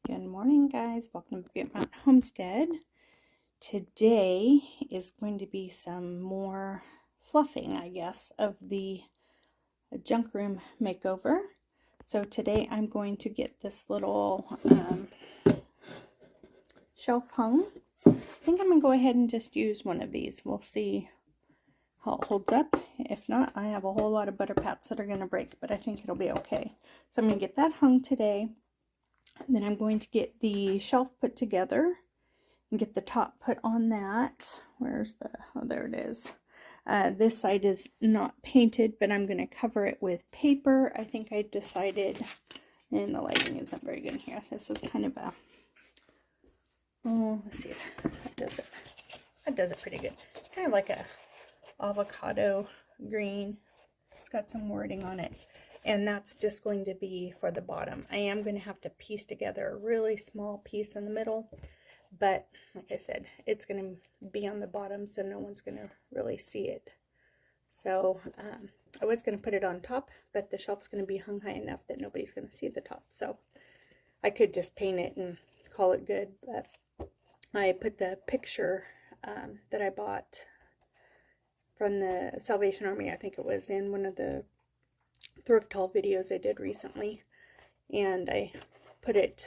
Good morning, guys. Welcome to Get Mountain Homestead. Today is going to be some more fluffing, I guess, of the junk room makeover. So today I'm going to get this little shelf hung. I think I'm going to go ahead and just use one of these. We'll see how it holds up. If not, I have a whole lot of butter pats that are going to break, but I think it'll be okay. So I'm going to get that hung today. And then I'm going to get the shelf put together and get the top put on that. Where's the, oh, there it is. This side is not painted, but I'm going to cover it with paper. I think I decided, and the lighting isn't very good here. This is kind of a, oh, let's see if that does it. That does it pretty good. Kind of like a avocado green. It's got some wording on it. And that's just going to be for the bottom. I am going to have to piece together a really small piece in the middle. But, like I said, it's going to be on the bottom, so no one's going to really see it. So, I was going to put it on top, but the shelf's going to be hung high enough that nobody's going to see the top. So, I could just paint it and call it good. But I put the picture that I bought from the Salvation Army, I think it was, in one of the thrift haul videos I did recently, and I put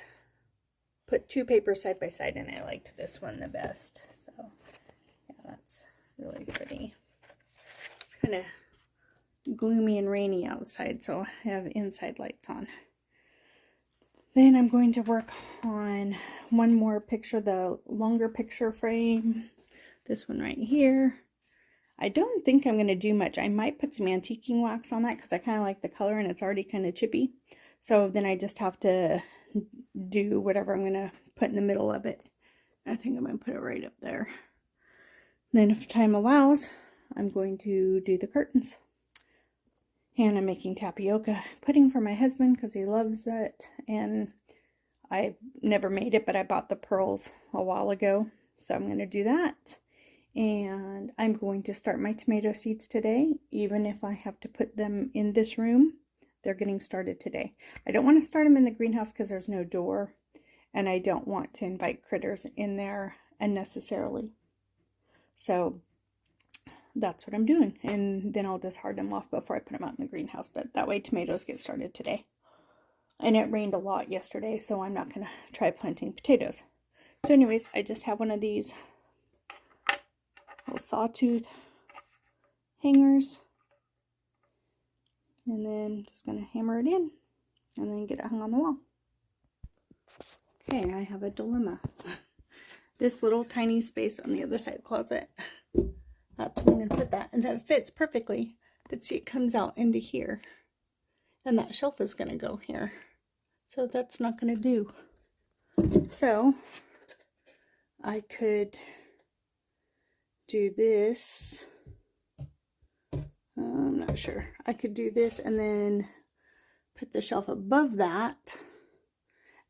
two papers side by side, and I liked this one the best. So yeah, that's really pretty. It's kind of gloomy and rainy outside, so I have inside lights on. Then I'm going to work on one more picture, the longer picture frame, this one right here. I don't think I'm going to do much. I might put some antiquing wax on that because I kind of like the color and it's already kind of chippy. So then I just have to do whatever I'm going to put in the middle of it. I think I'm going to put it right up there. Then if time allows, I'm going to do the curtains. And I'm making tapioca pudding for my husband because he loves that. And I've never made it, but I bought the pearls a while ago. So I'm going to do that. And I'm going to start my tomato seeds today, even if I have to put them in this room. They're getting started today. I don't want to start them in the greenhouse because there's no door, and I don't want to invite critters in there unnecessarily. So that's what I'm doing, and then I'll just harden them off before I put them out in the greenhouse. But that way tomatoes get started today. And it rained a lot yesterday, so I'm not going to try planting potatoes. So anyways, I just have one of these little sawtooth hangers, and then just going to hammer it in and then get it hung on the wall. Okay, I have a dilemma. This little tiny space on the other side of the closet, that's where I'm going to put that, and that fits perfectly, but see, it comes out into here, and that shelf is going to go here, so that's not going to do. So I could do this. I'm not sure. I could do this and then put the shelf above that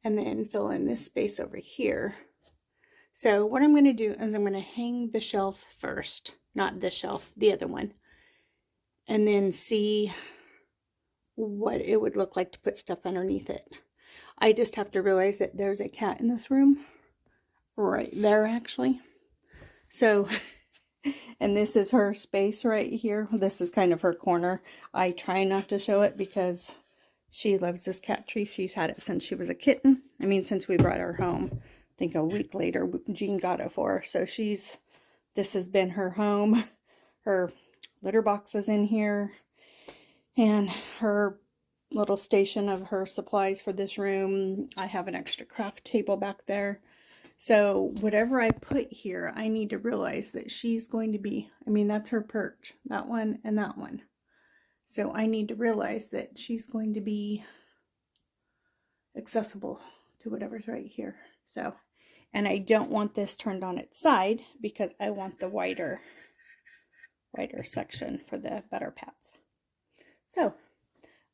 and then fill in this space over here. So what I'm going to do is I'm going to hang the shelf first, not this shelf, the other one, and then see what it would look like to put stuff underneath it. I just have to realize that there's a cat in this room right there, actually. So and this is her space right here. This is kind of her corner. I try not to show it because she loves this cat tree. She's had it since she was a kitten. I mean, since we brought her home. I think a week later, Jean got it for her. So this has been her home. Her litter box is in here. And her little station of her supplies for this room. I have an extra craft table back there. So whatever I put here, I need to realize that she's going to be, I mean, that's her perch, that one and that one. So I need to realize that she's going to be accessible to whatever's right here. So, and I don't want this turned on its side because I want the wider section for the butter pats. So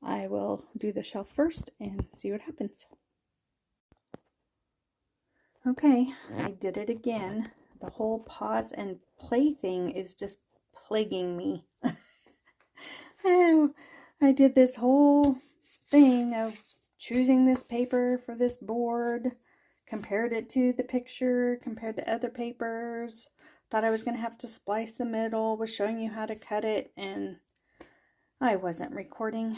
I will do the shelf first and see what happens. Okay, I did it again. The whole pause and play thing is just plaguing me. I did this whole thing of choosing this paper for this board, compared it to the picture, compared to other papers, thought I was going to have to splice the middle, was showing you how to cut it, and I wasn't recording.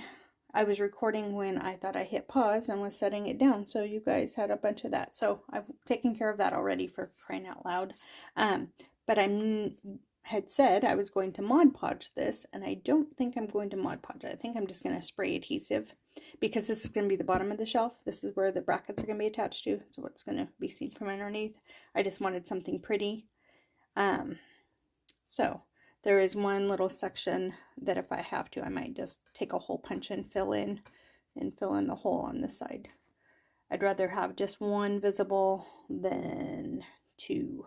I was recording when I thought I hit pause and was setting it down, so you guys had a bunch of that. So I've taken care of that already, for crying out loud. But I had said I was going to Mod Podge this, and I don't think I'm going to Mod Podge it. I think I'm just going to spray adhesive, because this is going to be the bottom of the shelf. This is where the brackets are going to be attached to, so it's going to be seen from underneath. I just wanted something pretty. So there is one little section that if I have to, I might just take a hole punch and fill in the hole on this side. I'd rather have just one visible than two.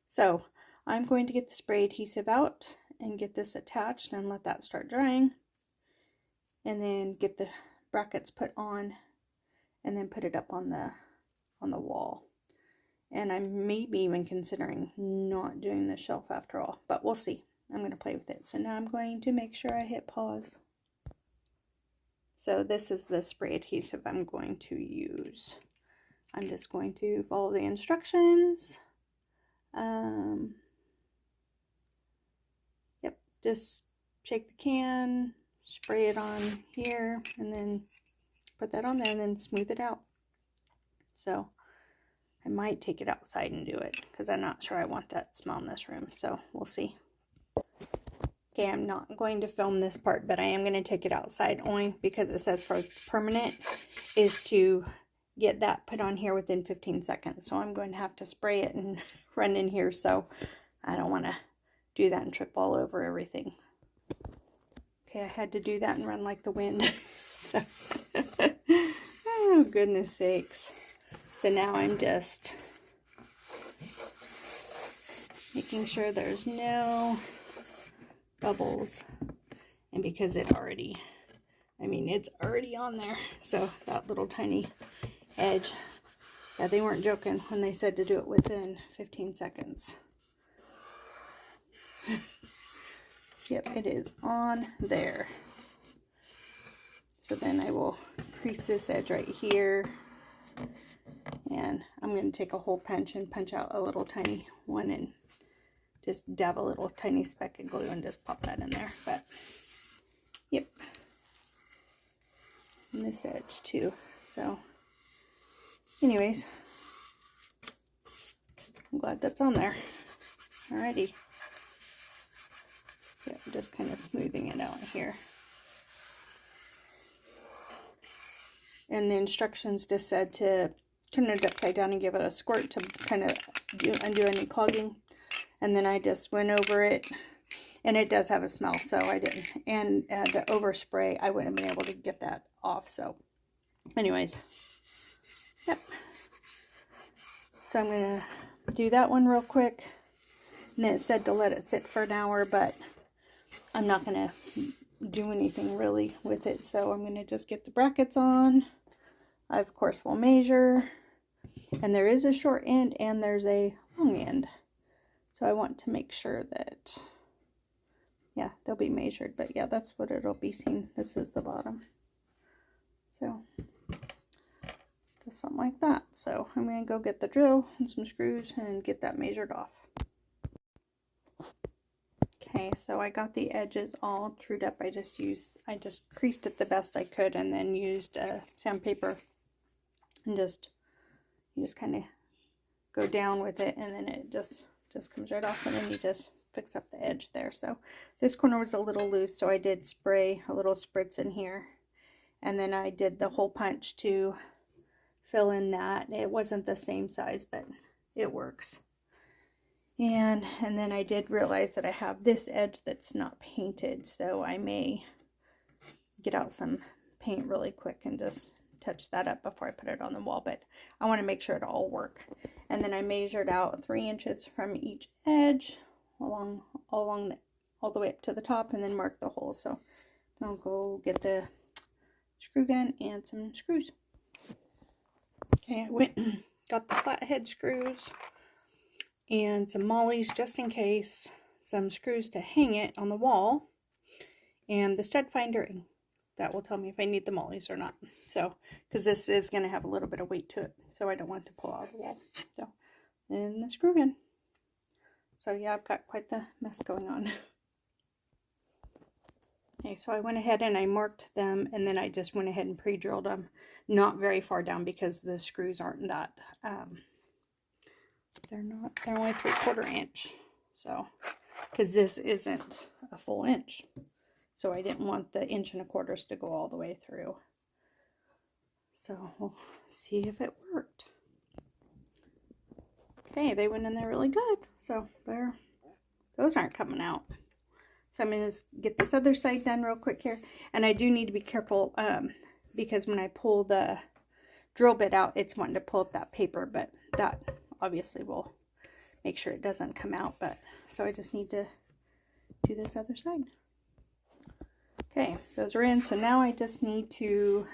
So I'm going to get the spray adhesive out and get this attached and let that start drying, and then get the brackets put on and then put it up on the wall. And I'm maybe even considering not doing the shelf after all, but we'll see. I'm going to play with it. So now I'm going to make sure I hit pause. So this is the spray adhesive I'm going to use. I'm just going to follow the instructions. Yep, just shake the can, spray it on here, and then put that on there and then smooth it out. So I might take it outside and do it, because I'm not sure I want that smell in this room, so we'll see. Okay, I'm not going to film this part, but I am going to take it outside, only because it says for permanent is to get that put on here within 15 seconds. So I'm going to have to spray it and run in here, so I don't want to do that and trip all over everything. Okay, I had to do that and run like the wind. Oh, goodness sakes. So now I'm just making sure there's no bubbles, and because it's already on there, so that little tiny edge, yeah, they weren't joking when they said to do it within 15 seconds. Yep, it is on there. So then I will crease this edge right here, and I'm going to take a hole punch and punch out a little tiny one and just dab a little tiny speck of glue and just pop that in there. But yep, and this edge too. So anyways, I'm glad that's on there. Alrighty. Yep, just kind of smoothing it out here. And the instructions just said to turn it upside down and give it a squirt to kind of undo any clogging. And then I just went over it, and it does have a smell, so I didn't. And the overspray, I wouldn't have been able to get that off. So anyways, yep. So I'm going to do that one real quick. And then it said to let it sit for an hour, but I'm not going to do anything really with it. So I'm going to just get the brackets on. I, of course, will measure. And there is a short end and there's a long end. So I want to make sure that, yeah, they'll be measured. But yeah, that's what it'll be seen. This is the bottom. So just something like that. So I'm going to go get the drill and some screws and get that measured off. Okay, so I got the edges all trued up. I just creased it the best I could, and then used sandpaper, and you just kind of go down with it, and then it just comes right off, and then you just fix up the edge there. So this corner was a little loose, so I did spray a little spritz in here, and then I did the hole punch to fill in that. It wasn't the same size, but it works. And then I did realize that I have this edge that's not painted, so I may get out some paint really quick and just touch that up before I put it on the wall, but I want to make sure it'll all work. And then I measured out 3 inches from each edge all the way up to the top, and then mark the holes. So I'll go get the screw gun and some screws. Okay, I went and got the flathead screws and some mollies just in case, some screws to hang it on the wall, and the stud finder that will tell me if I need the mollies or not. So, because this is going to have a little bit of weight to it, so I don't want to pull out the wall. So, and the screw gun. So yeah, I've got quite the mess going on. Okay, so I went ahead and I marked them, and then I just went ahead and pre-drilled them, not very far down because the screws aren't that, they're only 3/4 inch. So, because this isn't a full inch. So I didn't want the 1 1/4 to go all the way through. So we'll see if it worked. Okay, they went in there really good. So there, those aren't coming out. So I'm going to get this other side done real quick here. And I do need to be careful because when I pull the drill bit out, it's wanting to pull up that paper. But that obviously will make sure it doesn't come out. But so I just need to do this other side. Okay, those are in. So now I just need to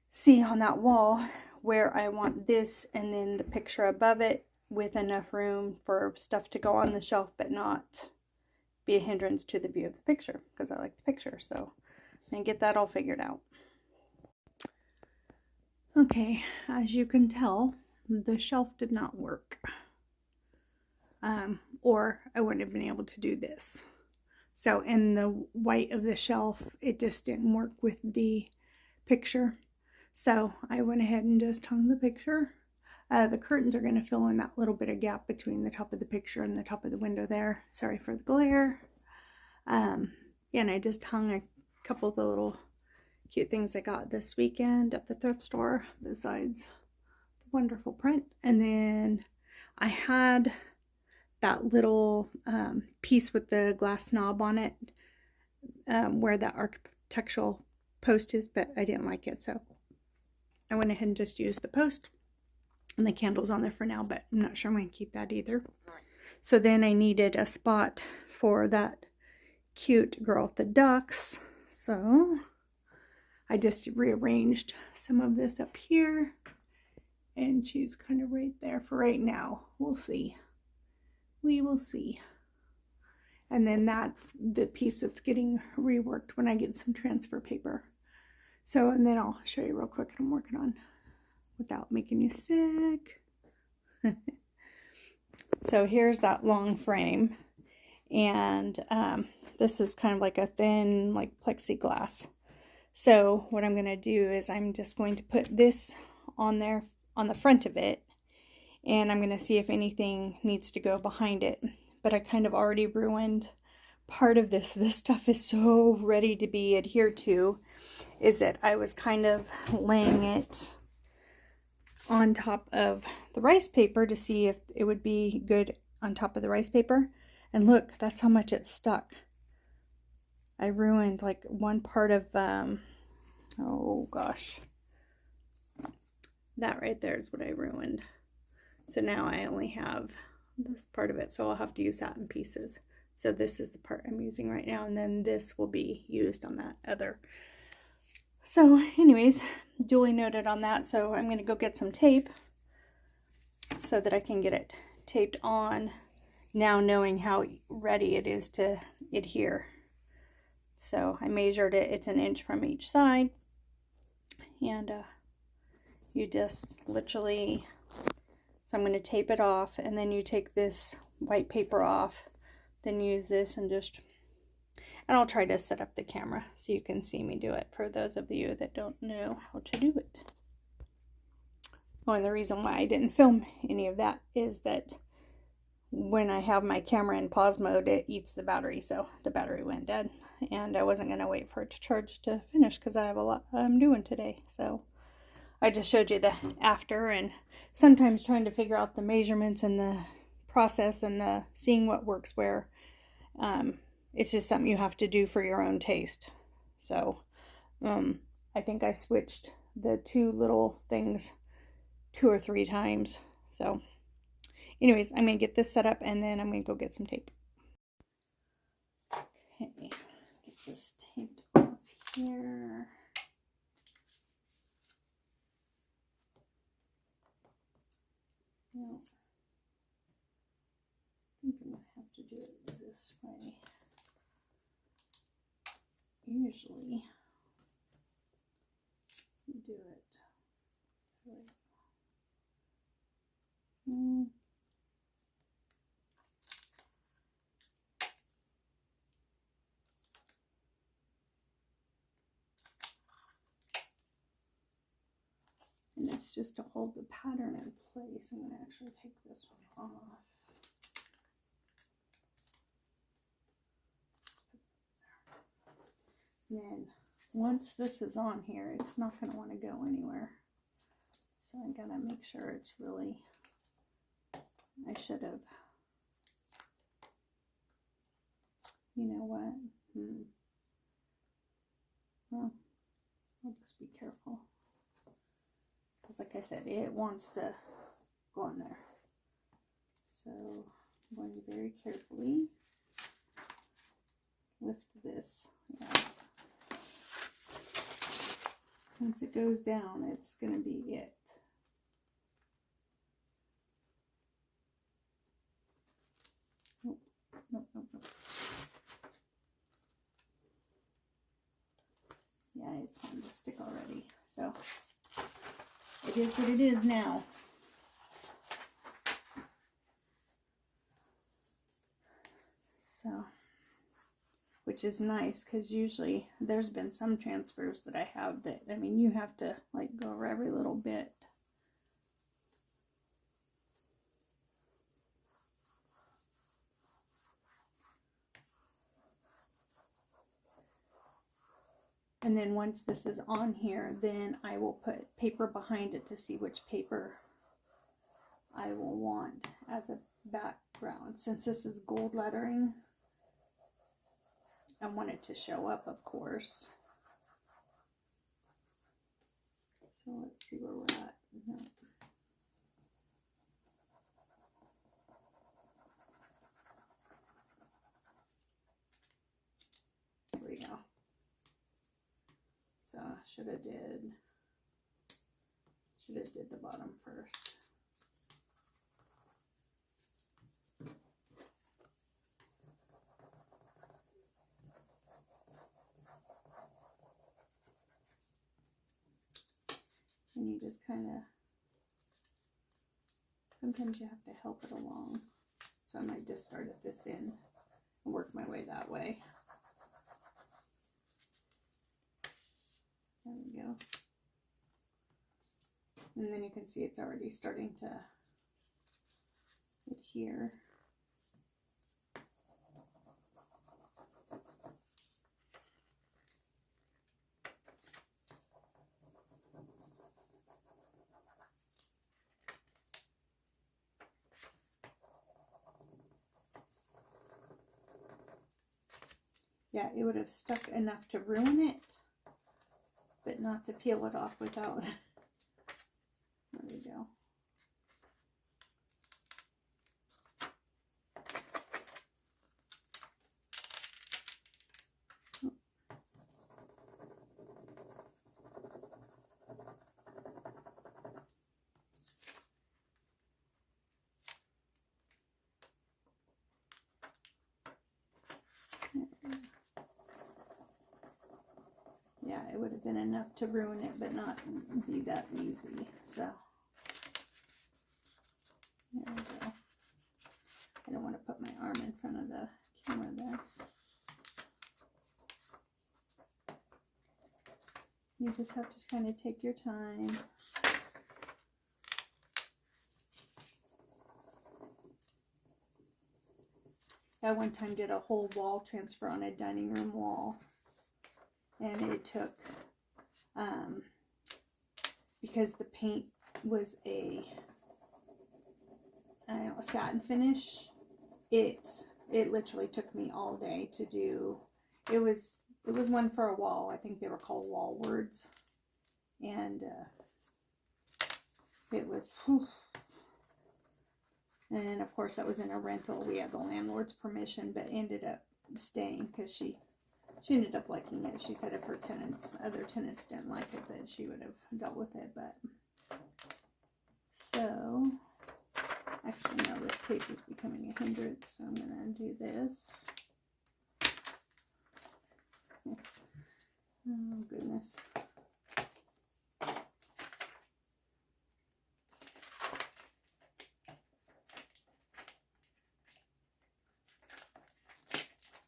see on that wall where I want this and then the picture above it with enough room for stuff to go on the shelf but not be a hindrance to the view of the picture, because I like the picture. So and get that all figured out. Okay, as you can tell, the shelf did not work, or I wouldn't have been able to do this. So in the white of the shelf, it just didn't work with the picture. So I went ahead and just hung the picture. The curtains are going to fill in that little bit of gap between the top of the picture and the top of the window there. Sorry for the glare. Yeah, and I just hung a couple of the little cute things I got this weekend at the thrift store, besides the wonderful print. And then I had that little piece with the glass knob on it, where that architectural post is, but I didn't like it, so I went ahead and just used the post and the candles on there for now, but I'm not sure I'm going to keep that either. So then I needed a spot for that cute girl with the ducks, so I just rearranged some of this up here, and she's kind of right there for right now. We'll see. We will see. And then that's the piece that's getting reworked when I get some transfer paper. So, and then I'll show you real quick what I'm working on without making you sick. So here's that long frame. And this is kind of like a thin, like plexiglass. So what I'm going to do is I'm just going to put this on there on the front of it. And I'm going to see if anything needs to go behind it. But I kind of already ruined part of this. This stuff is so ready to be adhered to, is that I was kind of laying it on top of the rice paper to see if it would be good on top of the rice paper. And look, that's how much it stuck. I ruined like one part of, oh gosh. That right there is what I ruined. So now I only have this part of it, so I'll have to use that in pieces. So this is the part I'm using right now, and then this will be used on that other. So anyways, duly noted on that. So I'm going to go get some tape so that I can get it taped on, now knowing how ready it is to adhere. So I measured it. It's 1 inch from each side, and you just literally, so I'm going to tape it off, and then you take this white paper off, then use this and just, and I'll try to set up the camera so you can see me do it for those of you that don't know how to do it. Oh, and the reason why I didn't film any of that is that when I have my camera in pause mode, it eats the battery, so the battery went dead, and I wasn't going to wait for it to charge to finish because I have a lot I'm doing today. So I just showed you the after, and sometimes trying to figure out the measurements and the process and the seeing what works where. It's just something you have to do for your own taste. So I think I switched the two little things 2 or 3 times. So anyways, I'm going to get this set up, and then I'm going to go get some tape. Okay, get this taped off here. No. I think I'm going to have to do it this way. usually do it. And it's just to hold the pattern in place. I'm going to actually take this one off. And then once this is on here, it's not going to want to go anywhere. So I got to make sure it's really, I should have, you know what? Well, I'll just be careful. Because like I said, it wants to go on there. So I'm going to very carefully lift this. Yeah, once it goes down, it's going to be it. Nope, nope, nope, nope. Yeah, it's wanting to stick already. So it is what it is now. So, which is nice because usually there's been some transfers that I have that, I mean, you have to like go over every little bit. And then once this is on here, then I will put paper behind it to see which paper I will want as a background. Since this is gold lettering, I want it to show up, of course. So let's see where we're at. No. Here we go. So I should have did the bottom first. And you just kind of, sometimes you have to help it along. So I might just start at this end and work my way that way. There we go. And then you can see it's already starting to adhere. Yeah, it would have stuck enough to ruin it, but not to peel it off without. There we go. Yeah, it would have been enough to ruin it, but not be that easy. So there we go. I don't want to put my arm in front of the camera there. You just have to kind of take your time. I one time did a whole wall transfer on a dining room wall. And it took, because the paint was a satin finish, it literally took me all day to do. It was one for a wall. I think they were called wall words. And it was, whew. And of course that was in a rental. We had the landlord's permission, but ended up staying because she ended up liking it. She said if her other tenants didn't like it, then she would have dealt with it. But so, actually now this tape is becoming a hindrance, so I'm gonna do this. Oh, goodness.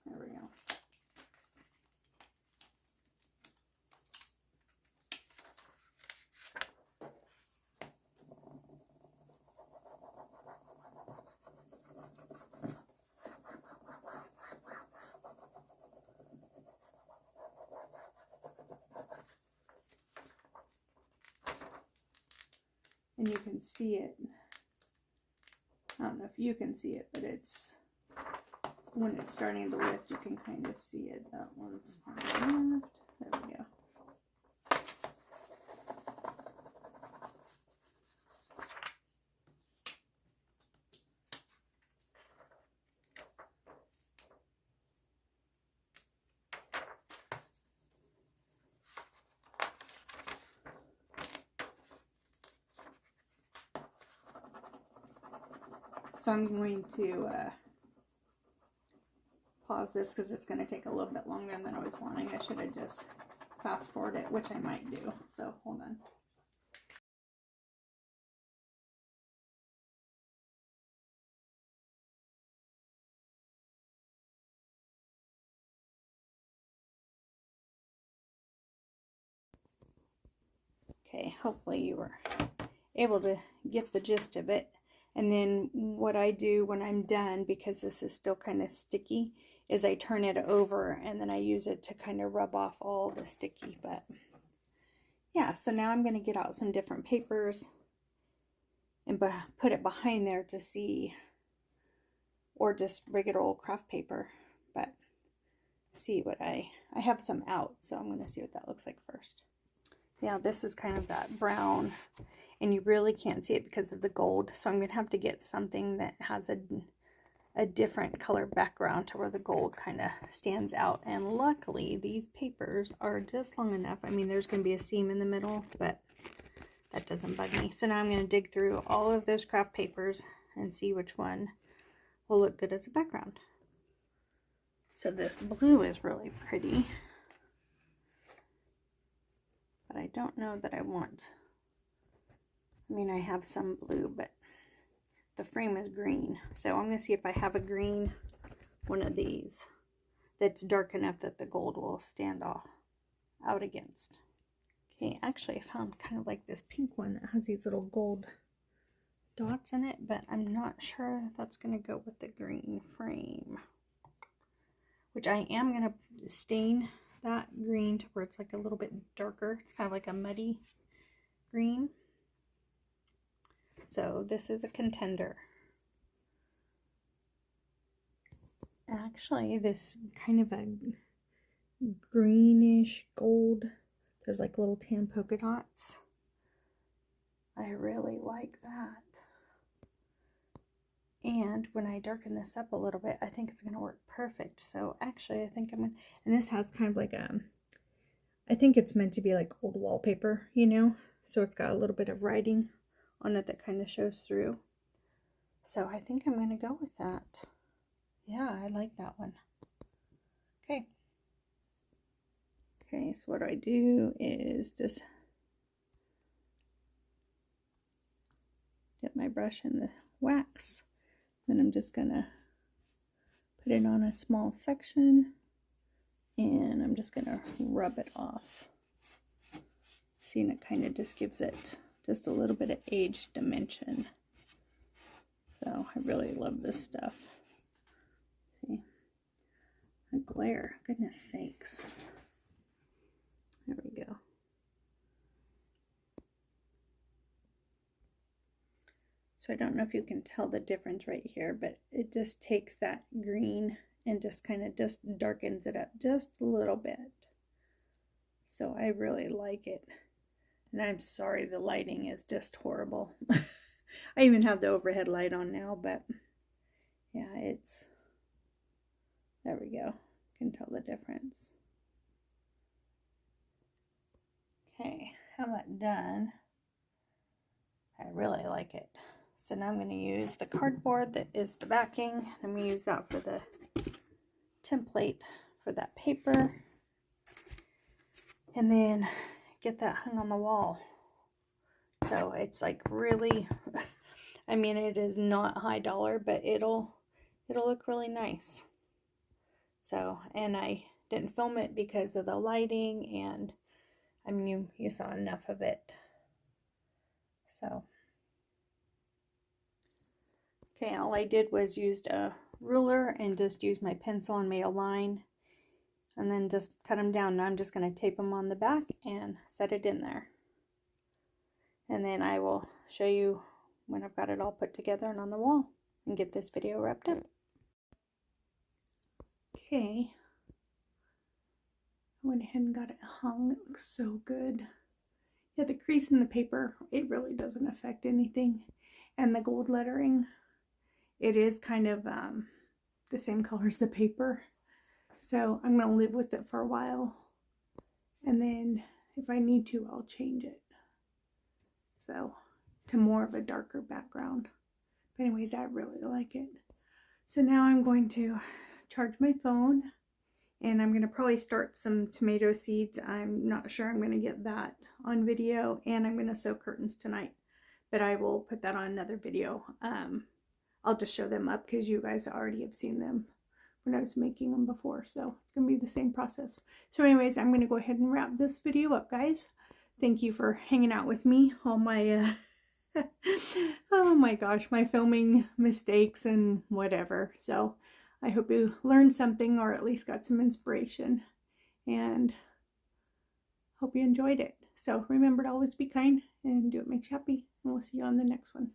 There we go. And you can see it. I don't know if you can see it, but it's, when it's starting to lift, you can kind of see it. That one's left. There we go. So I'm going to pause this because it's going to take a little bit longer than I was wanting. I should have just fast forwarded it, which I might do. So hold on. Okay, hopefully you were able to get the gist of it. And then what I do when I'm done, because this is still kind of sticky, is I turn it over and then I use it to kind of rub off all the sticky. But yeah, so now I'm going to get out some different papers and put it behind there to see, or just regular old craft paper, but see what I have some out, so I'm going to see what that looks like first. Yeah, this is kind of that brown, and you really can't see it because of the gold, so I'm going to have to get something that has a different color background to where the gold kind of stands out. And luckily, these papers are just long enough. I mean, there's going to be a seam in the middle, but that doesn't bug me. So now I'm going to dig through all of those craft papers and see which one will look good as a background. So this blue is really pretty, but I don't know that I want, I mean, I have some blue, but the frame is green. So I'm going to see if I have a green one of these that's dark enough that the gold will stand out against. Okay, actually I found kind of like this pink one that has these little gold dots in it, but I'm not sure if that's going to go with the green frame. Which I am going to stain that green to where it's like a little bit darker. It's kind of like a muddy green. So this is a contender. Actually, this kind of a greenish gold. There's like little tan polka dots. I really like that. And when I darken this up a little bit, I think it's going to work perfect. So actually, I think I'm going to, and this has kind of like I think it's meant to be like old wallpaper, you know? So it's got a little bit of writing on it that kind of shows through. So I think I'm going to go with that. Yeah, I like that one. Okay. Okay, so what I do is just dip my brush in the wax. Then I'm just going to put it on a small section. And I'm just going to rub it off. See, and it kind of just gives it just a little bit of age dimension. So I really love this stuff. See, a glare, goodness sakes. There we go. So I don't know if you can tell the difference right here, but it just takes that green and just kind of just darkens it up just a little bit. So I really like it. And I'm sorry the lighting is just horrible. I even have the overhead light on now, but yeah, it's, there we go. Can tell the difference. Okay, have that done. I really like it. So now I'm going to use the cardboard that is the backing. I'm going to use that for the template for that paper. and then get that hung on the wall. So it's like really, I mean, it is not high dollar, but it'll look really nice. So, and I didn't film it because of the lighting, and I mean, you saw enough of it. So, okay, all I did was used a ruler and just used my pencil and made a line, and then just cut them down. Now I'm just going to tape them on the back and set it in there. And then I will show you when I've got it all put together and on the wall and get this video wrapped up. Okay, I went ahead and got it hung. It looks so good. Yeah, the crease in the paper, it really doesn't affect anything. And the gold lettering, it is kind of the same color as the paper. So I'm going to live with it for a while. And then if I need to, I'll change it. So to more of a darker background. But anyways, I really like it. So now I'm going to charge my phone, and I'm going to probably start some tomato seeds. I'm not sure I'm going to get that on video, and I'm going to sew curtains tonight, but I will put that on another video. I'll just show them up because you guys already have seen them when I was making them before, so it's going to be the same process. So anyways, I'm going to go ahead and wrap this video up, guys. Thank you for hanging out with me, all my oh my gosh, my filming mistakes and whatever. So I hope you learned something, or at least got some inspiration, and hope you enjoyed it. So remember to always be kind and do what makes you happy, and we'll see you on the next one.